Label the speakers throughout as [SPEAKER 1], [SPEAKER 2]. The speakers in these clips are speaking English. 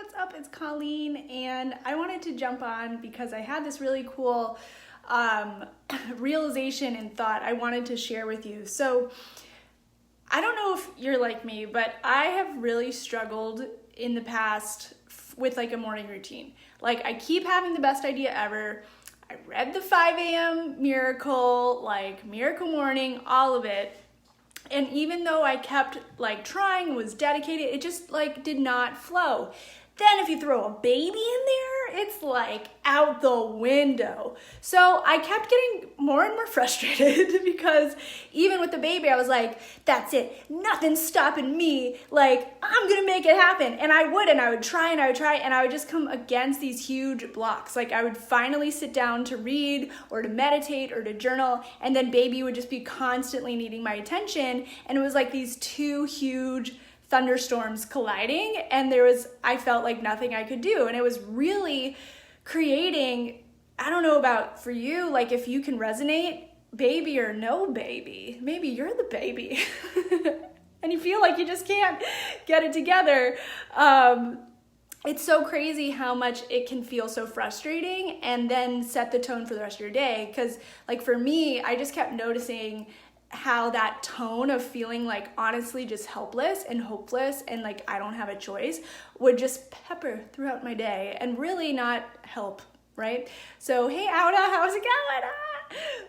[SPEAKER 1] what's up? It's Colleen, and I wanted to jump on because I had this really cool realization and thought I wanted to share with you. So I don't know if you're like me, but I have really struggled in the past with like a morning routine. Like I keep having the best idea ever. I read the 5 a.m. Miracle, like Miracle Morning, all of it. And even though I kept like trying, was dedicated, it just like did not flow. Then if you throw a baby in there, it's like out the window. So I kept getting more and more frustrated because even with the baby, I was like, that's it. Nothing's stopping me. Like, I'm gonna make it happen. And I would try, and I would just come against these huge blocks. Like I would finally sit down to read or to meditate or to journal, and then baby would just be constantly needing my attention. And it was like these two huge thunderstorms colliding, and I felt like nothing I could do. And it was really creating, I don't know about for you, like if you can resonate, baby or no baby, maybe you're the baby and you feel like you just can't get it together. It's so crazy how much it can feel so frustrating and then set the tone for the rest of your day. Because like for me, I just kept noticing how that tone of feeling like honestly just helpless and hopeless and like I don't have a choice would just pepper throughout my day and really not help, right? So hey Auda, how's it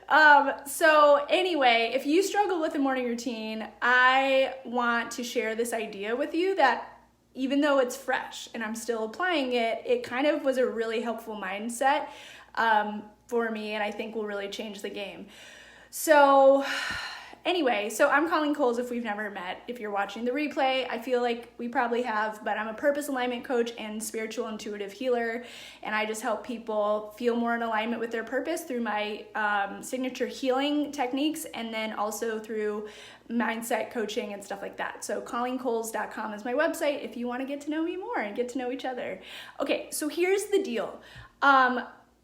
[SPEAKER 1] going? So anyway, if you struggle with a morning routine, I want to share this idea with you that even though it's fresh and I'm still applying it, it kind of was a really helpful mindset for me, and I think will really change the game. So anyway, so I'm Colleen Coles if we've never met. If you're watching the replay, I feel like we probably have, but I'm a purpose alignment coach and spiritual intuitive healer, and I just help people feel more in alignment with their purpose through my signature healing techniques, and then also through mindset coaching and stuff like that. So ColleenColes.com is my website if you want to get to know me more and get to know each other. Okay, so here's the deal.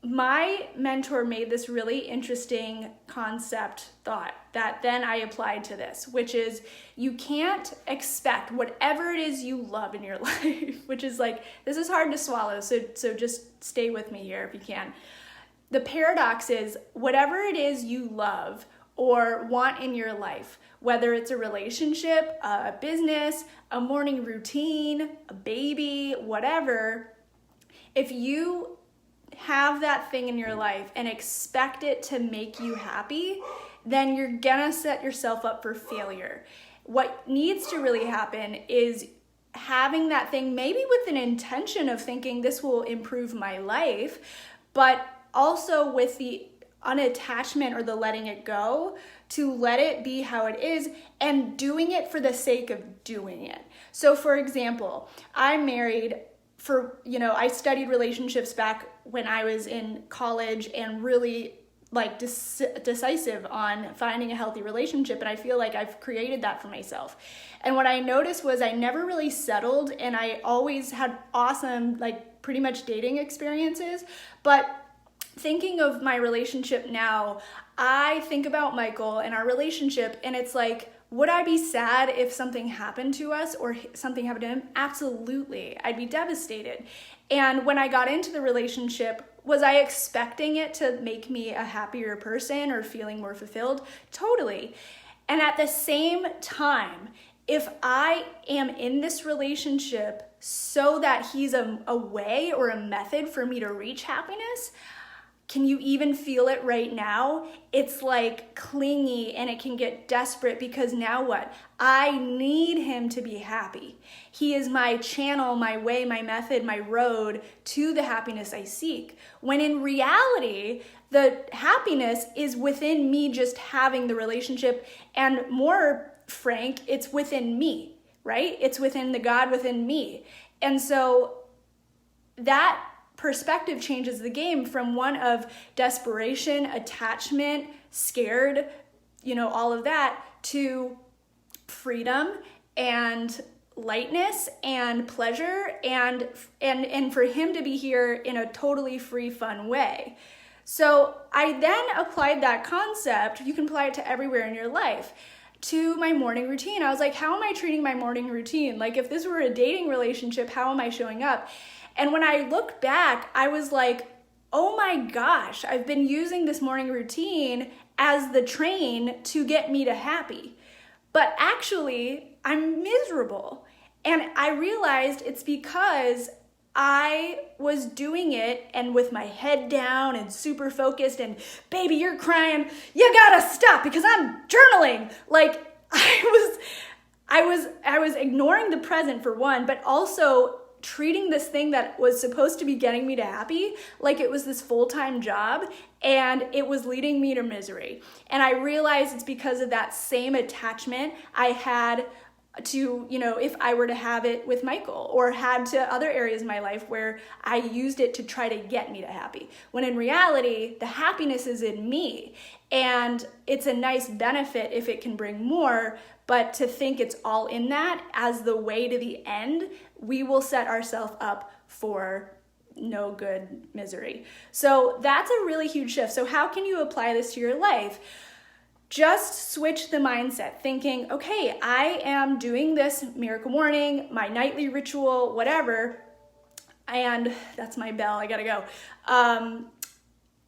[SPEAKER 1] My mentor made this really interesting concept thought that then I applied to this, which is you can't expect whatever it is you love in your life, which is like, this is hard to swallow, so just stay with me here if you can. The paradox is whatever it is you love or want in your life, whether it's a relationship, a business, a morning routine, a baby, whatever, if you have that thing in your life and expect it to make you happy, then you're gonna set yourself up for failure. What needs to really happen is having that thing maybe with an intention of thinking this will improve my life, but also with the unattachment or the letting it go to let it be how it is and doing it for the sake of doing it. So for example, I'm married I studied relationships back when I was in college and really like decisive on finding a healthy relationship, and I feel like I've created that for myself. And what I noticed was I never really settled, and I always had awesome like pretty much dating experiences, but thinking of my relationship now, I think about Michael and our relationship, and it's like, would I be sad if something happened to us or something happened to him? Absolutely. I'd be devastated. And when I got into the relationship, was I expecting it to make me a happier person or feeling more fulfilled? Totally. And at the same time, if I am in this relationship so that he's a way or a method for me to reach happiness, can you even feel it right now? It's like clingy and it can get desperate because now what? I need him to be happy. He is my channel, my way, my method, my road to the happiness I seek. When in reality, the happiness is within me just having the relationship, and more frank, it's within me, right? It's within the God within me. And so that perspective changes the game from one of desperation, attachment, scared, all of that, to freedom and lightness and pleasure and for him to be here in a totally free, fun way. So I then applied that concept. You can apply it to everywhere in your life. to my morning routine. I was like, how am I treating my morning routine? Like, if this were a dating relationship, how am I showing up? And when I looked back, I was like, oh my gosh, I've been using this morning routine as the train to get me to happy. But actually, I'm miserable. And I realized it's because I was doing it and with my head down and super focused and baby, you're crying, you gotta stop because I'm journaling. Like I was ignoring the present for one, but also treating this thing that was supposed to be getting me to happy like it was this full-time job, and it was leading me to misery. And I realized it's because of that same attachment I had to, if I were to have it with Michael or had to other areas in my life where I used it to try to get me to happy. When in reality, the happiness is in me, and it's a nice benefit if it can bring more, but to think it's all in that as the way to the end, we will set ourselves up for no good misery. So that's a really huge shift. So how can you apply this to your life? Just switch the mindset, thinking, okay, I am doing this miracle morning, my nightly ritual, whatever, and that's my bell, I gotta go.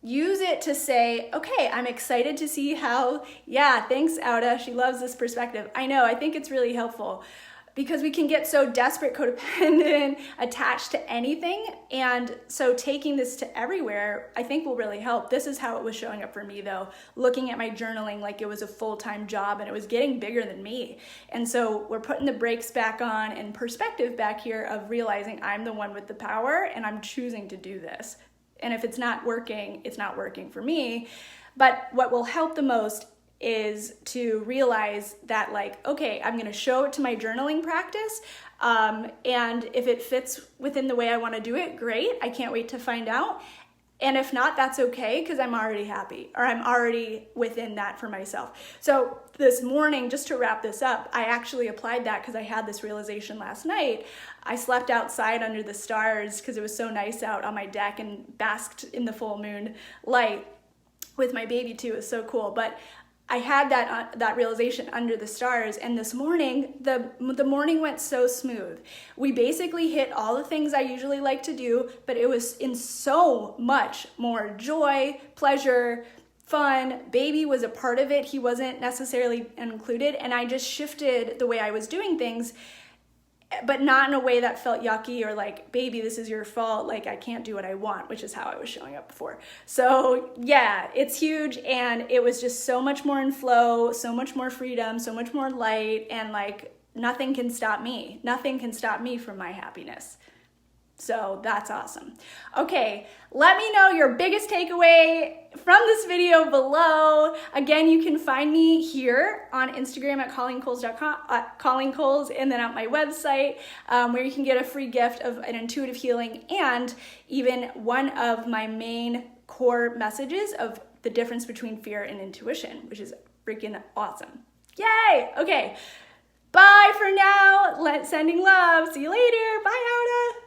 [SPEAKER 1] Use it to say, okay, I'm excited to see how, thanks, Auda, she loves this perspective. I know, I think it's really helpful because we can get so desperate, codependent, attached to anything. And so taking this to everywhere, I think will really help. This is how it was showing up for me though, looking at my journaling like it was a full-time job and it was getting bigger than me. And so we're putting the brakes back on and perspective back here of realizing I'm the one with the power and I'm choosing to do this. And if it's not working, it's not working for me. But what will help the most is to realize that, like, okay, I'm going to show it to my journaling practice. And if it fits within the way I want to do it, great. I can't wait to find out. And if not, that's okay, because I'm already happy, or I'm already within that for myself. So this morning, just to wrap this up, I actually applied that because I had this realization last night. I slept outside under the stars because it was so nice out on my deck and basked in the full moon light with my baby too. It was so cool. But I had that realization under the stars, and this morning, the morning went so smooth. We basically hit all the things I usually like to do, but it was in so much more joy, pleasure, fun. Baby was a part of it. He wasn't necessarily included, and I just shifted the way I was doing things, but not in a way that felt yucky or like, baby, this is your fault, like I can't do what I want, which is how I was showing up before. So yeah, it's huge, and it was just so much more in flow, so much more freedom, so much more light, and like nothing can stop me. Nothing can stop me from my happiness. So that's awesome. Okay, let me know your biggest takeaway from this video below. Again, you can find me here on Instagram at ColleenColes.com, ColleenColes, and then at my website, where you can get a free gift of an intuitive healing and even one of my main core messages of the difference between fear and intuition, which is freaking awesome. Yay! Okay, bye for now. Sending love. See you later. Bye, Auda.